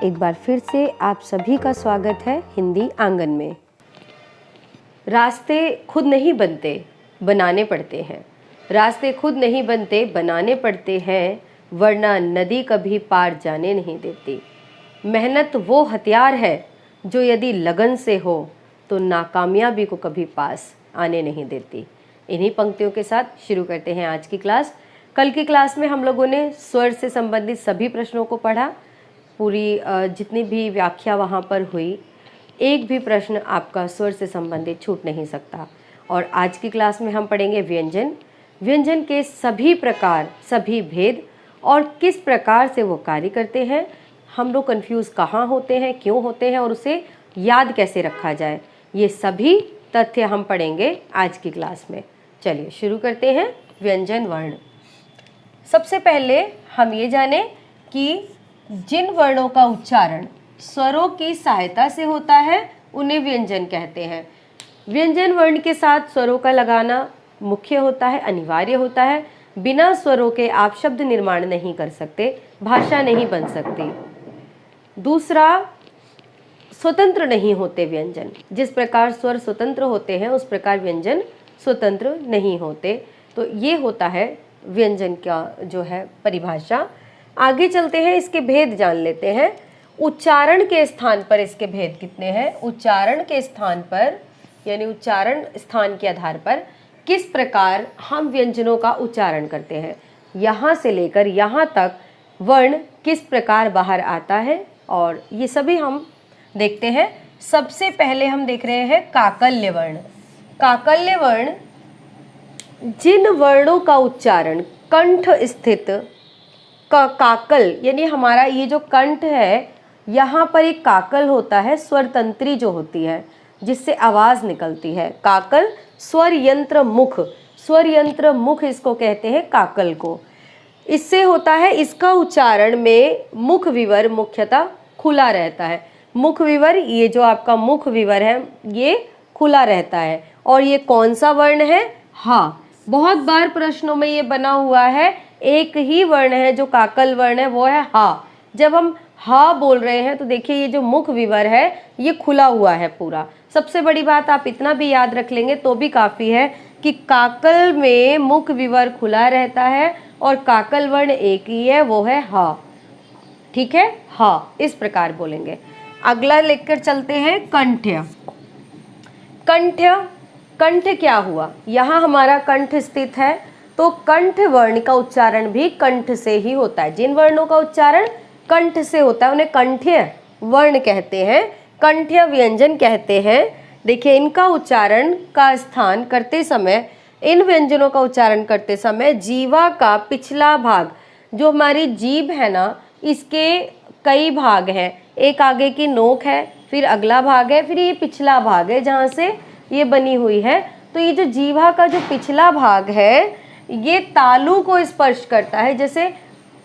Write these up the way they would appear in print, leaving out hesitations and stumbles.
एक बार फिर से आप सभी का स्वागत है हिंदी आंगन में। रास्ते खुद नहीं बनते, बनाने पड़ते हैं। रास्ते खुद नहीं बनते, बनाने पड़ते हैं, वरना नदी कभी पार जाने नहीं देती। मेहनत वो हथियार है जो यदि लगन से हो तो नाकामयाबी को कभी पास आने नहीं देती। इन्हीं पंक्तियों के साथ शुरू करते हैं आज की क्लास। कल की क्लास में हम लोगों ने स्वर से संबंधित सभी प्रश्नों को पढ़ा। पूरी जितनी भी व्याख्या वहाँ पर हुई, एक भी प्रश्न आपका स्वर से संबंधित छूट नहीं सकता। और आज की क्लास में हम पढ़ेंगे व्यंजन। व्यंजन के सभी प्रकार, सभी भेद और किस प्रकार से वो कार्य करते हैं, हम लोग कंफ्यूज कहाँ होते हैं, क्यों होते हैं और उसे याद कैसे रखा जाए, ये सभी तथ्य हम पढ़ेंगे आज की क्लास में। चलिए शुरू करते हैं। व्यंजन वर्ण। सबसे पहले हम ये जाने कि जिन वर्णों का उच्चारण स्वरों की सहायता से होता है उन्हें व्यंजन कहते हैं। व्यंजन वर्ण के साथ स्वरों का लगाना मुख्य होता है, अनिवार्य होता है। बिना स्वरों के आप शब्द निर्माण नहीं कर सकते, भाषा नहीं बन सकती। दूसरा, स्वतंत्र नहीं होते व्यंजन। जिस प्रकार स्वर स्वतंत्र होते हैं उस प्रकार व्यंजन स्वतंत्र नहीं होते। तो ये होता है व्यंजन का जो है परिभाषा। आगे चलते हैं, इसके भेद जान लेते हैं। उच्चारण के स्थान पर इसके भेद कितने हैं? उच्चारण के स्थान पर यानी उच्चारण स्थान के आधार पर किस प्रकार हम व्यंजनों का उच्चारण करते हैं, यहाँ से लेकर यहाँ तक वर्ण किस प्रकार बाहर आता है, और ये सभी हम देखते हैं। सबसे पहले हम देख रहे हैं काकल्य वर्ण। काकल्य वर्ण जिन वर्णों का उच्चारण कंठ स्थित काकल यानी हमारा ये जो कंठ है, यहाँ पर एक काकल होता है, स्वर तंत्री जो होती है जिससे आवाज़ निकलती है। काकल स्वर यंत्र मुख, स्वर यंत्र मुख इसको कहते हैं काकल को। इससे होता है, इसका उच्चारण में मुख विवर मुख्यतः खुला रहता है। मुख विवर, ये जो आपका मुख विवर है ये खुला रहता है। और ये कौन सा वर्ण है? हाँ। बहुत बार प्रश्नों में ये बना हुआ है, एक ही वर्ण है जो काकल वर्ण है, वो है हा। जब हम हा बोल रहे हैं तो देखिए ये जो मुख विवर है ये खुला हुआ है पूरा। सबसे बड़ी बात, आप इतना भी याद रख लेंगे तो भी काफ़ी है कि काकल में मुख विवर खुला रहता है और काकल वर्ण एक ही है, वो है हा। ठीक है, हा इस प्रकार बोलेंगे। अगला लेकर चलते हैं कंठ्य। कंठ्य, कंठ क्या हुआ? यहाँ हमारा कंठ स्थित है तो कंठ वर्ण का उच्चारण भी कंठ से ही होता है। जिन वर्णों का उच्चारण कंठ से होता है उन्हें कंठ्य वर्ण कहते हैं, कंठ्य व्यंजन कहते हैं। देखिए इनका उच्चारण का स्थान करते समय, इन व्यंजनों का उच्चारण करते समय जीवा का पिछला भाग, जो हमारी जीभ है ना, इसके कई भाग हैं। एक आगे की नोक है, फिर अगला भाग है, फिर ये पिछला भाग है जहाँ से ये बनी हुई है। तो ये जो जीवा का जो पिछला भाग है ये तालु को स्पर्श करता है। जैसे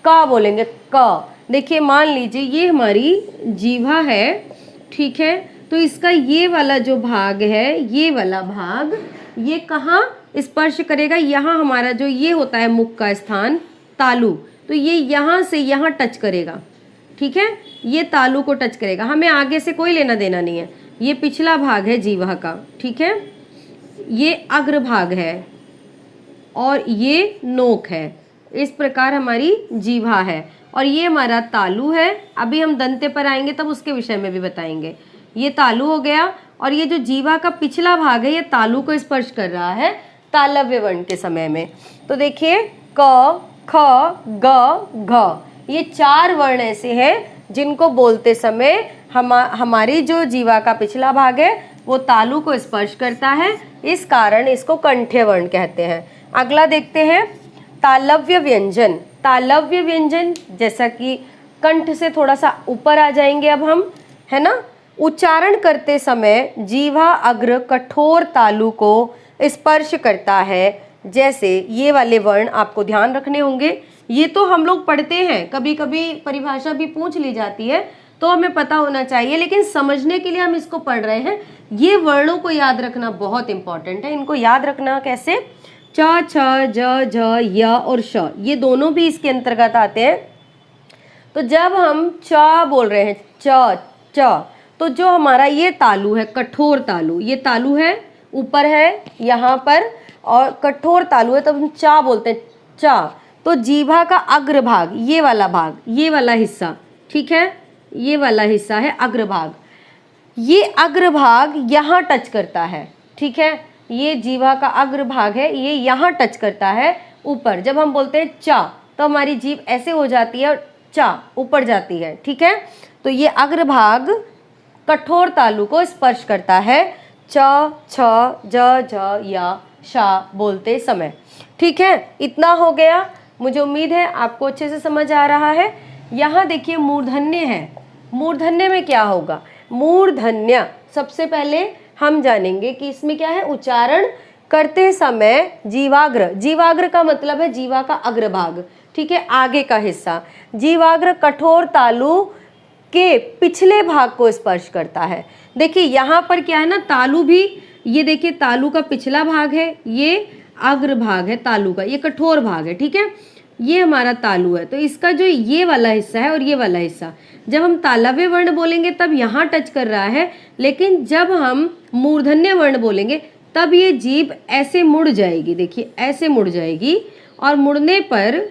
का बोलेंगे, क। देखिए मान लीजिए ये हमारी जीवा है, ठीक है, तो इसका ये वाला जो भाग है, ये वाला भाग ये कहाँ स्पर्श करेगा? यहाँ हमारा जो ये होता है मुख का स्थान तालु, तो ये यहाँ से यहाँ टच करेगा। ठीक है, ये तालु को टच करेगा। हमें आगे से कोई लेना देना नहीं है। ये पिछला भाग है जीवा का, ठीक है, ये अग्रभाग है और ये नोक है। इस प्रकार हमारी जीवा है और ये हमारा तालु है। अभी हम दंते पर आएंगे तब उसके विषय में भी बताएंगे। ये तालु हो गया और ये जो जीवा का पिछला भाग है ये तालु को स्पर्श कर रहा है तालव्य वर्ण के समय में। तो देखिए क, ख, ग, घ, ये चार वर्ण ऐसे हैं जिनको बोलते समय हमारी जो जीवा का पिछला भाग है वो तालु को स्पर्श करता है, इस कारण इसको कंठ्य वर्ण कहते हैं। अगला देखते हैं तालव्य व्यंजन। तालव्य व्यंजन, जैसा कि कंठ से थोड़ा सा ऊपर आ जाएंगे अब हम, है ना। उच्चारण करते समय जीवा अग्र कठोर तालु को स्पर्श करता है। जैसे ये वाले वर्ण आपको ध्यान रखने होंगे। ये तो हम लोग पढ़ते हैं, कभी कभी परिभाषा भी पूछ ली जाती है तो हमें पता होना चाहिए, लेकिन समझने के लिए हम इसको पढ़ रहे हैं। ये वर्णों को याद रखना बहुत इंपॉर्टेंट है। इनको याद रखना कैसे? च, छ, ज, झ, य और श, ये दोनों भी इसके अंतर्गत आते हैं। तो जब हम च बोल रहे हैं, च च, तो जो हमारा ये तालु है, कठोर तालु, ये तालु है ऊपर है यहाँ पर, और कठोर तालु है, तब हम चा बोलते हैं, चा। तो जीभा का अग्रभाग, ये वाला भाग, ये वाला हिस्सा, ठीक है, ये वाला हिस्सा है अग्रभाग। ये अग्रभाग यहाँ टच करता है, ठीक है, ये जीभा का अग्रभाग है, ये यहाँ टच करता है ऊपर। जब हम बोलते हैं चा तो हमारी जीभ ऐसे हो जाती है और चा ऊपर जाती है, ठीक है। तो ये अग्रभाग कठोर तालु को स्पर्श करता है च, छ, ज, झ या शा बोलते समय, ठीक है। इतना हो गया, मुझे उम्मीद है आपको अच्छे से समझ आ रहा है। यहाँ देखिए मूर्धन्य है, मूर्धन्य में क्या होगा, मूर्धन्य सबसे पहले हम जानेंगे कि इसमें क्या है, उच्चारण करते समय जीवाग्र, जीवाग्र का मतलब है जीवा का अग्रभाग, ठीक है, आगे का हिस्सा। जीवाग्र कठोर तालु के पिछले भाग को स्पर्श करता है। देखिए यहाँ पर क्या है ना, तालु भी, ये देखिए तालु का पिछला भाग है, ये अग्र भाग है तालु का, ये कठोर भाग है, ठीक है, ये हमारा तालु है। तो इसका जो ये वाला हिस्सा है और ये वाला हिस्सा, जब हम तालव्य वर्ण बोलेंगे तब यहाँ टच कर रहा है, लेकिन जब हम मूर्धन्य वर्ण बोलेंगे तब ये जीभ ऐसे मुड़ जाएगी, देखिए ऐसे मुड़ जाएगी, और मुड़ने पर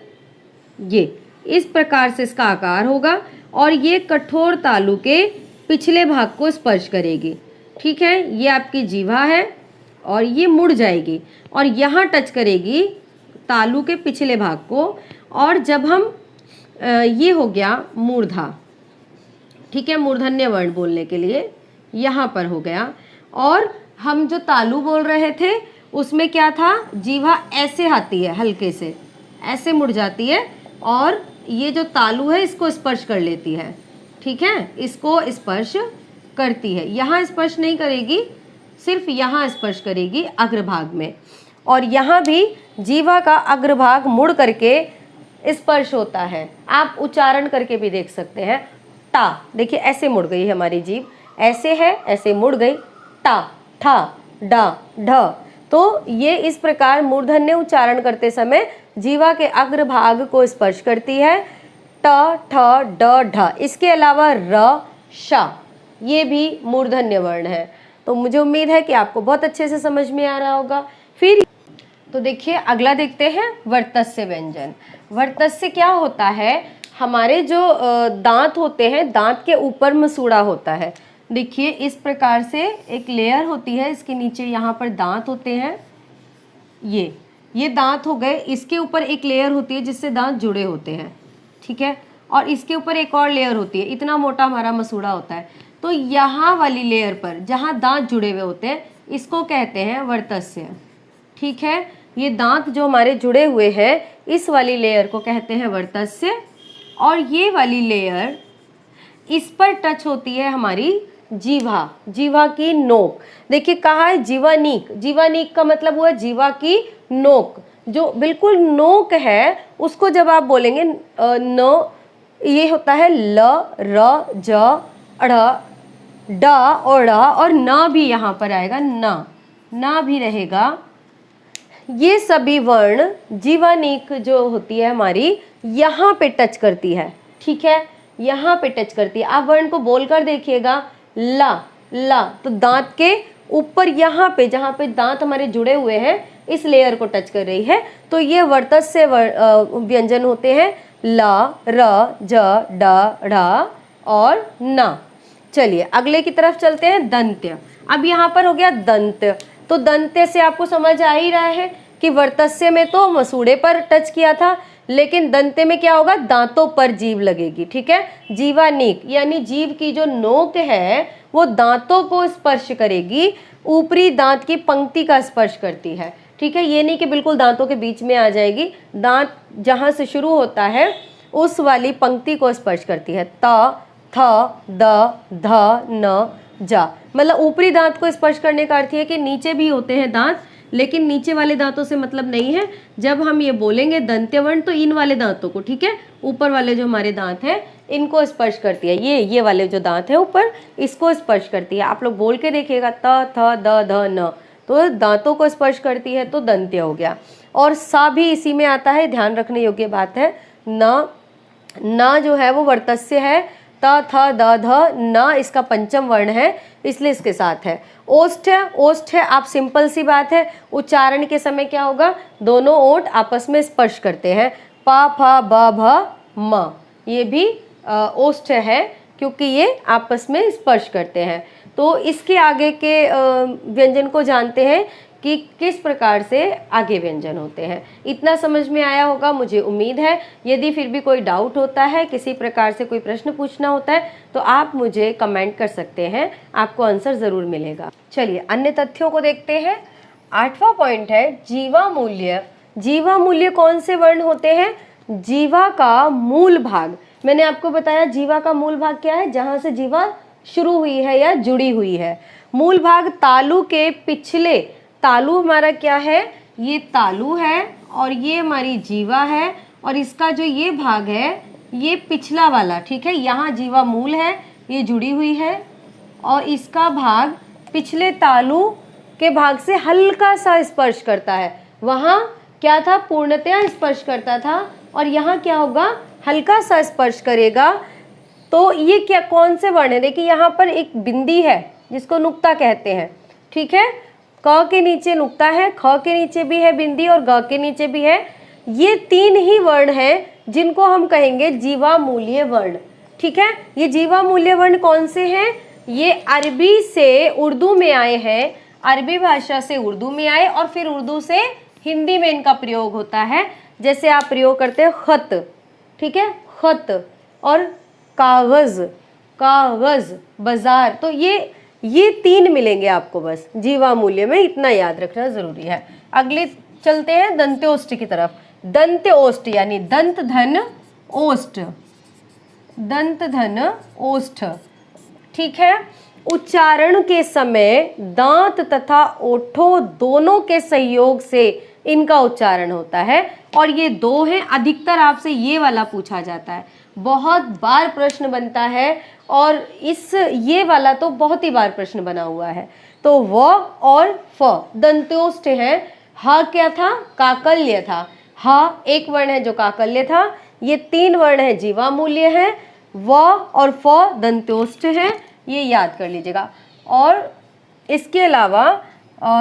ये इस प्रकार से इसका आकार होगा और ये कठोर तालु के पिछले भाग को स्पर्श करेगी, ठीक है। ये आपकी जीभा है और ये मुड़ जाएगी और यहाँ टच करेगी तालु के पिछले भाग को। और जब हम ये हो गया मूर्धा, ठीक है, मूर्धन्य वर्ण बोलने के लिए यहाँ पर हो गया। और हम जो तालु बोल रहे थे उसमें क्या था, जीभा ऐसे आती है, हल्के से ऐसे मुड़ जाती है और ये जो तालु है इसको स्पर्श कर लेती है, ठीक है, इसको स्पर्श करती है। यहाँ स्पर्श नहीं करेगी, सिर्फ यहाँ स्पर्श करेगी अग्रभाग में। और यहाँ भी जीभा का अग्रभाग मुड़ करके स्पर्श होता है। आप उच्चारण करके भी देख सकते हैं, टा, देखिए ऐसे मुड़ गई है हमारी जीभ, ऐसे है, ऐसे मुड़ गई, टा, ठा, डा, ढ। तो ये इस प्रकार मूर्धन्य उच्चारण करते समय जीवा के अग्रभाग को स्पर्श करती है, ट, ठ, ड, ढ। इसके अलावा र, श, ये भी मूर्धन्य वर्ण है। तो मुझे उम्मीद है कि आपको बहुत अच्छे से समझ में आ रहा होगा। फिर तो देखिए अगला देखते हैं, वर्तस्य व्यंजन। वर्तस्य क्या होता है, हमारे जो दांत होते हैं, दांत के ऊपर मसूड़ा होता है। देखिए इस प्रकार से एक लेयर होती है, इसके नीचे यहाँ पर दांत होते हैं, ये दांत हो गए। इसके ऊपर एक लेयर होती है जिससे दांत जुड़े होते हैं, ठीक है, और इसके ऊपर एक और लेयर होती है, इतना मोटा हमारा मसूड़ा होता है। तो यहाँ वाली लेयर पर जहाँ दांत जुड़े हुए होते हैं इसको कहते हैं वर्तस्य, ठीक है। ये दांत जो हमारे जुड़े हुए हैं इस वाली लेयर को कहते हैं वर्तस्य। और ये वाली लेयर, इस पर टच होती है हमारी जीवा, जीवा की नोक। देखिए कहा है जीवानीक, जीवानीक का मतलब हुआ जीवा की नोक, जो बिल्कुल नोक है उसको जब आप बोलेंगे न, ये होता है ल, र, ज, ड़, ड और ड़, और न भी यहाँ पर आएगा, न भी रहेगा। ये सभी वर्ण जीवानीक जो होती है हमारी यहाँ पे टच करती है, ठीक है, यहाँ पे टच करती है। आप वर्ण को बोलकर देखिएगा, ला, ला, तो दांत के ऊपर यहाँ पे जहाँ पे दांत हमारे जुड़े हुए हैं इस लेयर को टच कर रही है। तो ये वर्तस्य व्यंजन होते हैं, ला, र, ज, ड, ढ़ और न। चलिए अगले की तरफ चलते हैं, दंत्य। अब यहाँ पर हो गया दंत्य। तो दंत्य से आपको समझ आ ही रहा है कि वर्तस्य में तो मसूड़े पर टच किया था, लेकिन दंत्य में क्या होगा, दांतों पर जीभ लगेगी, ठीक है। जीवानीक यानी जीभ की जो नोक है वो दांतों को स्पर्श करेगी, ऊपरी दांत की पंक्ति का स्पर्श करती है, ठीक है। ये नहीं कि बिल्कुल दांतों के बीच में आ जाएगी, दांत जहां से शुरू होता है उस वाली पंक्ति को स्पर्श करती है। त, थ, द, ध, न, जा, मतलब ऊपरी दांत को स्पर्श करने का अर्थ है कि नीचे भी होते हैं दांत, लेकिन नीचे वाले दांतों से मतलब नहीं है। जब हम ये बोलेंगे दंत्य वर्ण तो इन वाले दांतों को, ठीक है, ऊपर वाले जो हमारे दांत हैं इनको स्पर्श करती है। ये वाले जो दांत है ऊपर, इसको स्पर्श करती है। आप लोग बोल के देखिएगा, त, थ, द, ध, न, तो दांतों को स्पर्श करती है, तो दंत्य हो गया। और सा भी इसी में आता है, ध्यान रखने योग्य बात है। न न जो है वो वर्तस्य है, त थ द ध न इसका पंचम वर्ण है, इसलिए इसके साथ है। ओष्ठ है, ओष्ठ है, आप सिंपल सी बात है, उच्चारण के समय क्या होगा, दोनों ओठ आपस में स्पर्श करते हैं, प फ ब भ म, ये भी ओष्ठ है क्योंकि ये आपस में स्पर्श करते हैं। तो इसके आगे के व्यंजन को जानते हैं कि किस प्रकार से आगे व्यंजन होते हैं। इतना समझ में आया होगा मुझे उम्मीद है। यदि फिर भी कोई डाउट होता है, किसी प्रकार से कोई प्रश्न पूछना होता है, तो आप मुझे कमेंट कर सकते हैं, आपको आंसर ज़रूर मिलेगा। चलिए अन्य तथ्यों को देखते हैं। 8वां पॉइंट है जीवा मूल्य। जीवा मूल्य कौन से वर्ण होते हैं, जीवा का मूल भाग। मैंने आपको बताया जीवा का मूल भाग क्या है, जहाँ से जीवा शुरू हुई है या जुड़ी हुई है। मूल भाग तालु के पिछले, तालु हमारा क्या है, ये तालु है और ये हमारी जीवा है, और इसका जो ये भाग है ये पिछला वाला, ठीक है, यहाँ जीवा मूल है, ये जुड़ी हुई है, और इसका भाग पिछले तालु के भाग से हल्का सा स्पर्श करता है। वहाँ क्या था, पूर्णतया स्पर्श करता था, और यहाँ क्या होगा, हल्का सा स्पर्श करेगा। तो ये क्या, कौन से वर्ण है, देखिए यहाँ पर एक बिंदी है जिसको नुक्ता कहते हैं, ठीक है, क के नीचे नुक्ता है, ख के नीचे भी है बिंदी और ग के नीचे भी है। ये 3 ही वर्ण हैं जिनको हम कहेंगे जीवा मूल्य वर्ण, ठीक है। ये जीवा मूल्य वर्ण कौन से हैं, ये अरबी से उर्दू में आए हैं, अरबी भाषा से उर्दू में आए और फिर उर्दू से हिंदी में इनका प्रयोग होता है। जैसे आप प्रयोग करते हैं खत, ठीक है, खत, और कागज, कागज, बाजार, तो ये 3 मिलेंगे आपको बस जीवा मूल्य में, इतना याद रखना जरूरी है। अगले चलते हैं दंत्योष्ठ की तरफ। दंत्योष्ठ यानी दंत धन ओष्ठ, दंत धन ओष्ठ, ठीक है। उच्चारण के समय दांत तथा ओठों दोनों के सहयोग से इनका उच्चारण होता है, और ये 2 हैं। अधिकतर आपसे ये वाला पूछा जाता है, बहुत बार प्रश्न बनता है, और ये वाला तो बहुत ही बार प्रश्न बना हुआ है। तो व और फ दंत्योष्ठ है। ह क्या था, काकल्य था, ह एक वर्ण है जो काकल्य था। ये 3 वर्ण है जीवा मूल्य है, व और फ दंत्योष्ठ है, ये याद कर लीजिएगा। और इसके अलावा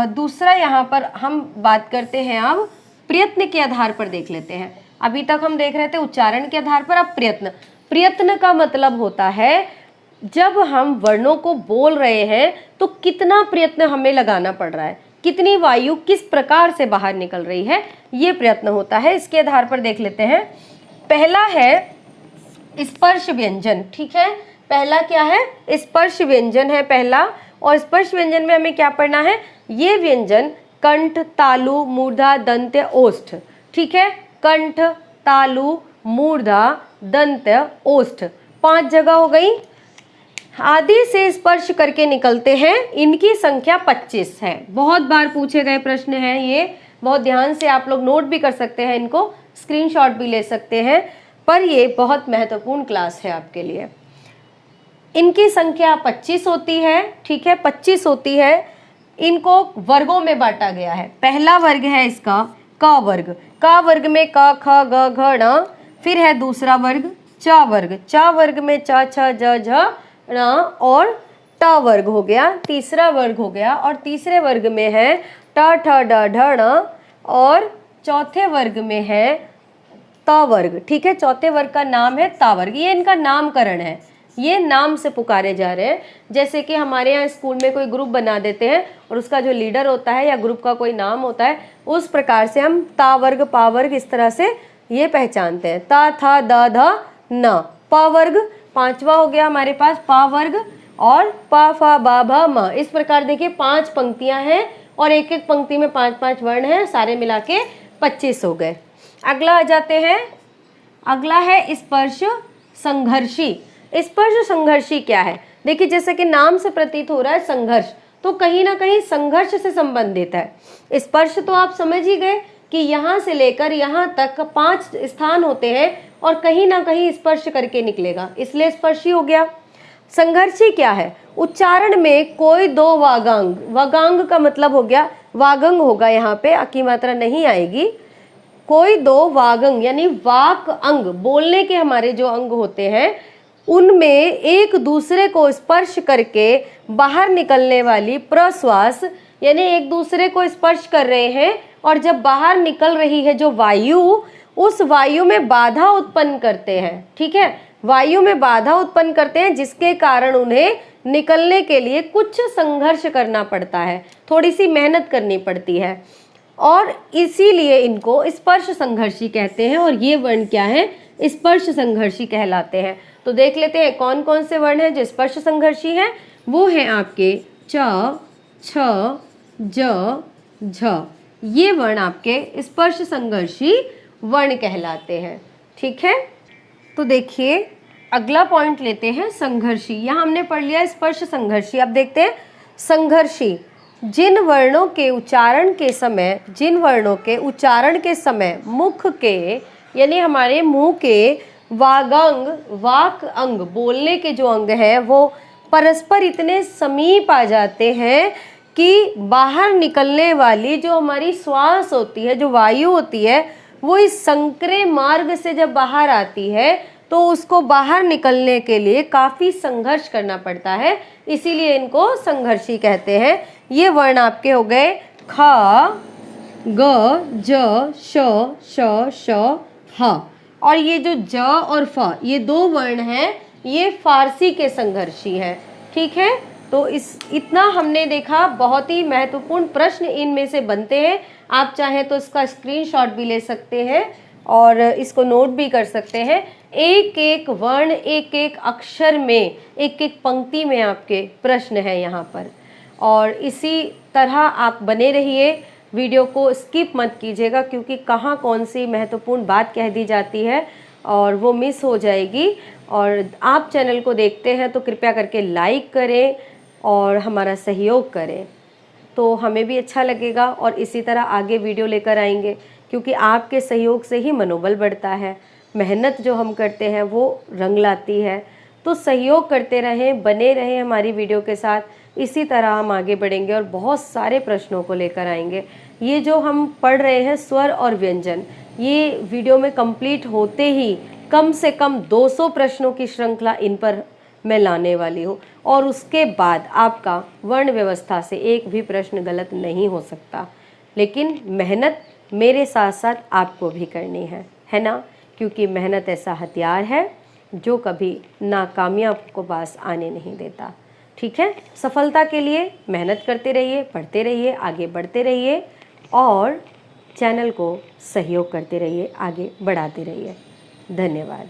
दूसरा यहाँ पर हम बात करते हैं, अब प्रयत्न के आधार पर देख लेते हैं। अभी तक हम देख रहे थे उच्चारण के आधार पर, अब प्रयत्न। प्रयत्न का मतलब होता है जब हम वर्णों को बोल रहे हैं तो कितना प्रयत्न हमें लगाना पड़ रहा है, कितनी वायु किस प्रकार से बाहर निकल रही है, ये प्रयत्न होता है। इसके आधार पर देख लेते हैं। पहला है स्पर्श व्यंजन, ठीक है, पहला क्या है, स्पर्श व्यंजन है पहला। और स्पर्श व्यंजन में हमें क्या पढ़ना है, ये व्यंजन कंठ, तालु, मूर्धा, दंत्य, ओष्ठ, ठीक है, कंठ, तालु, मूर्धा, दंत्य, ओष्ठ, 5 जगह हो गई। आदि से स्पर्श करके निकलते हैं, इनकी संख्या 25 है। बहुत बार पूछे गए प्रश्न हैं ये, बहुत ध्यान से आप लोग नोट भी कर सकते हैं, इनको स्क्रीनशॉट भी ले सकते हैं, पर ये बहुत महत्वपूर्ण क्लास है आपके लिए। इनकी संख्या 25 होती है, ठीक है, 25 होती है। इनको वर्गों में बांटा गया है। पहला वर्ग है इसका क वर्ग, क वर्ग में क ख ग घ ण, फिर है दूसरा वर्ग च वर्ग, च वर्ग में च छ ज झ ण और ट वर्ग हो गया, तीसरा वर्ग हो गया। और तीसरे वर्ग में है ट ठ ड ढ ण, और चौथे वर्ग में है त वर्ग, ठीक है, चौथे वर्ग का नाम है ता वर्ग। ये इनका नामकरण है, ये नाम से पुकारे जा रहे हैं। जैसे कि हमारे यहाँ स्कूल में कोई ग्रुप बना देते हैं और उसका जो लीडर होता है या ग्रुप का कोई नाम होता है, उस प्रकार से हम ता वर्ग, पा वर्ग, इस तरह से ये पहचानते हैं। ता था द ध न, प वर्ग 5वां हो गया हमारे पास, पा वर्ग, और प फ ब भ म। इस प्रकार देखिए 5 पंक्तियां हैं और एक एक पंक्ति में 5-5 वर्ण हैं, सारे मिला के 25 हो गए। अगला आ जाते हैं, अगला है स्पर्श संघर्षी। स्पर्श संघर्षी क्या है, देखिए जैसे कि नाम से प्रतीत हो रहा है संघर्ष, तो कहीं ना कहीं संघर्ष से संबंधित है। स्पर्श तो आप समझ ही गए कि यहाँ से लेकर यहाँ तक 5 स्थान होते हैं और कहीं ना कहीं स्पर्श करके निकलेगा, इसलिए स्पर्शी हो गया। संघर्षी क्या है, उच्चारण में कोई 2 वागांग, वागांग का मतलब हो गया वागंग होगा, यहाँ पे अकी मात्रा नहीं आएगी, कोई दो वागंग यानी वाक अंग, बोलने के हमारे जो अंग होते हैं उनमें एक दूसरे को स्पर्श करके बाहर निकलने वाली प्रश्वास, यानी एक दूसरे को स्पर्श कर रहे हैं और जब बाहर निकल रही है जो वायु, उस वायु में बाधा उत्पन्न करते हैं। ठीक है, वायु में बाधा उत्पन्न करते हैं जिसके कारण उन्हें निकलने के लिए कुछ संघर्ष करना पड़ता है, थोड़ी सी मेहनत करनी पड़ती है और इसीलिए इनको स्पर्श संघर्षी कहते हैं। और ये वर्ण क्या है? स्पर्श संघर्षी कहलाते हैं। तो देख लेते हैं कौन कौन से वर्ण हैं जो स्पर्श संघर्षी हैं। वो हैं आपके च, छ, ज, झ। ये वर्ण आपके स्पर्श संघर्षी वर्ण कहलाते हैं। ठीक है, तो देखिए अगला पॉइंट लेते हैं संघर्षी। यहाँ हमने पढ़ लिया स्पर्श संघर्षी। अब देखते हैं संघर्षी। जिन वर्णों के उच्चारण के समय मुख के यानी हमारे मुंह के वागंग, वाक अंग, बोलने के जो अंग हैं वो परस्पर इतने समीप आ जाते हैं कि बाहर निकलने वाली जो हमारी श्वास होती है, जो वायु होती है, वो इस संकरे मार्ग से जब बाहर आती है तो उसको बाहर निकलने के लिए काफ़ी संघर्ष करना पड़ता है, इसीलिए इनको संघर्षी कहते हैं। ये वर्ण आपके हो गए ख, ग, ज, श, श, ह। और ये जो ज और फ, ये दो वर्ण हैं, ये फारसी के संघर्षी हैं। ठीक है, तो इतना हमने देखा। बहुत ही महत्वपूर्ण प्रश्न इनमें से बनते हैं। आप चाहें तो इसका स्क्रीनशॉट भी ले सकते हैं और इसको नोट भी कर सकते हैं। एक एक वर्ण, एक एक अक्षर में, एक एक पंक्ति में आपके प्रश्न है यहाँ पर। और इसी तरह आप बने रहिए, वीडियो को स्किप मत कीजिएगा क्योंकि कहाँ कौन सी महत्वपूर्ण बात कह दी जाती है और वो मिस हो जाएगी। और आप चैनल को देखते हैं तो कृपया करके लाइक करें और हमारा सहयोग करें, तो हमें भी अच्छा लगेगा और इसी तरह आगे वीडियो लेकर आएंगे क्योंकि आपके सहयोग से ही मनोबल बढ़ता है। मेहनत जो हम करते हैं वो रंग लाती है। तो सहयोग करते रहें, बने रहें हमारी वीडियो के साथ। इसी तरह हम आगे बढ़ेंगे और बहुत सारे प्रश्नों को लेकर आएंगे। ये जो हम पढ़ रहे हैं स्वर और व्यंजन, ये वीडियो में कंप्लीट होते ही कम से कम 200 प्रश्नों की श्रृंखला इन पर मैं लाने वाली हूँ और उसके बाद आपका वर्ण व्यवस्था से एक भी प्रश्न गलत नहीं हो सकता। लेकिन मेहनत मेरे साथ साथ आपको भी करनी है ना, क्योंकि मेहनत ऐसा हथियार है जो कभी नाकामयाब को पास आने नहीं देता। ठीक है, सफलता के लिए मेहनत करते रहिए, पढ़ते रहिए, आगे बढ़ते रहिए और चैनल को सहयोग करते रहिए, आगे बढ़ाते रहिए। धन्यवाद।